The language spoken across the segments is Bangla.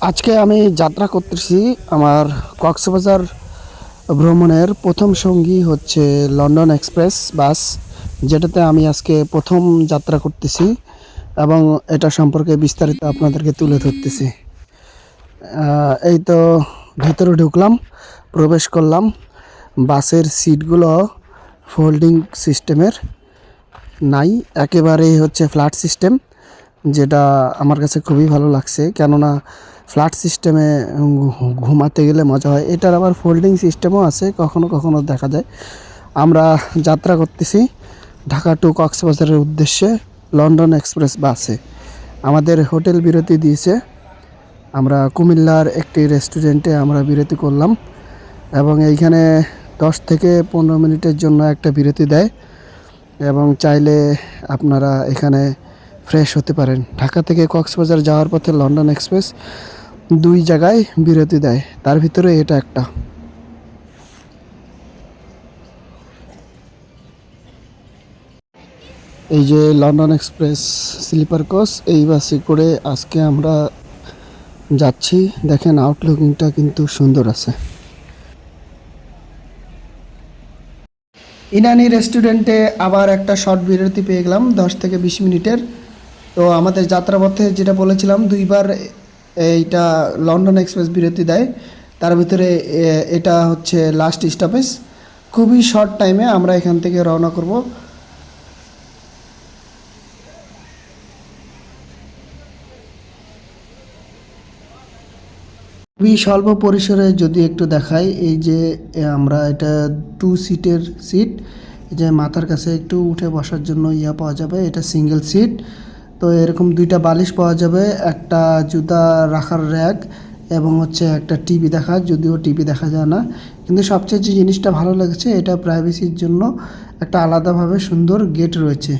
আজকে আমি যাত্রা করতেছি আমার কক্সবাজার ভ্রমণের প্রথম সঙ্গী হচ্ছে লন্ডন এক্সপ্রেস বাস, যেটাতে আমি আজকে প্রথম যাত্রা করতেছি এবং এটা সম্পর্কে বিস্তারিত আপনাদেরকে তুলে ধরতেছি। এই তো ভিতরে ঢুকলাম, প্রবেশ করলাম। বাসের সিটগুলো ফোল্ডিং সিস্টেমের নাই, একেবারেই হচ্ছে ফ্ল্যাট সিস্টেম, যেটা আমার কাছে খুবই ভালো লাগছে। কেননা ফ্ল্যাট সিস্টেমে ঘুমাতে গেলে মজা হয়। এটার আবার ফোল্ডিং সিস্টেমও আছে, কখনো কখনো দেখা যায়। আমরা যাত্রা করতেছি ঢাকা টু কক্সবাজারের উদ্দেশ্যে লন্ডন এক্সপ্রেস বাসে। আমাদের হোটেল বিরতি দিয়েছে। আমরা কুমিল্লার একটি রেস্টুরেন্টে আমরা বিরতি করলাম এবং এইখানে 10 থেকে 15 মিনিটের জন্য একটা বিরতি দেয় এবং চাইলে আপনারা এখানে ফ্রেশ হতে পারেন। ঢাকা থেকে কক্সবাজার যাওয়ার পথে লন্ডন এক্সপ্রেস 2 জায়গায় বিরতি দেয়, তার ভিতরে এটা একটা। এই যে লন্ডন এক্সপ্রেস স্লিপার কোচ, এই বাসে করে আজকে আমরা যাচ্ছি। দেখেন আউটলুকিংটা কিন্তু সুন্দর আছে। ইনানি রেস্টুরেন্টে আবার একটা শর্ট বিরতি পেয়ে গেলাম 10 থেকে 20 মিনিটের। তো আমাদের যাত্রাপথে যেটা বলেছিলাম 2বার এইটা লন্ডন এক্সপ্রেস বিরতি দেয়, তার ভিতরে এটা হচ্ছে লাস্ট স্টপেজ। খুবই শর্ট টাইমে আমরা এখান থেকে রওনা করব। খুবই স্বল্প পরিসরে যদি একটু দেখাই, এই যে আমরা এটা 2 সিটের সিট, এই যে মাথার কাছে একটু উঠে বসার জন্য পাওয়া যাবে, এটা সিঙ্গেল সিট। তো এরকম 2টা বালিশ পাওয়া যাবে, একটা জুতা রাখার র্যাক এবং হচ্ছে একটা টিভি দেখা, যদিও টিভি দেখা যায় না। কিন্তু সবচেয়ে যে জিনিসটা ভালো লাগছে, এটা প্রাইভেসির জন্য একটা আলাদাভাবে সুন্দর গেট রয়েছে।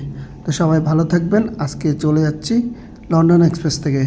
তো সবাই ভালো থাকবেন, আজকে চলে যাচ্ছি লন্ডন এক্সপ্রেস থেকে।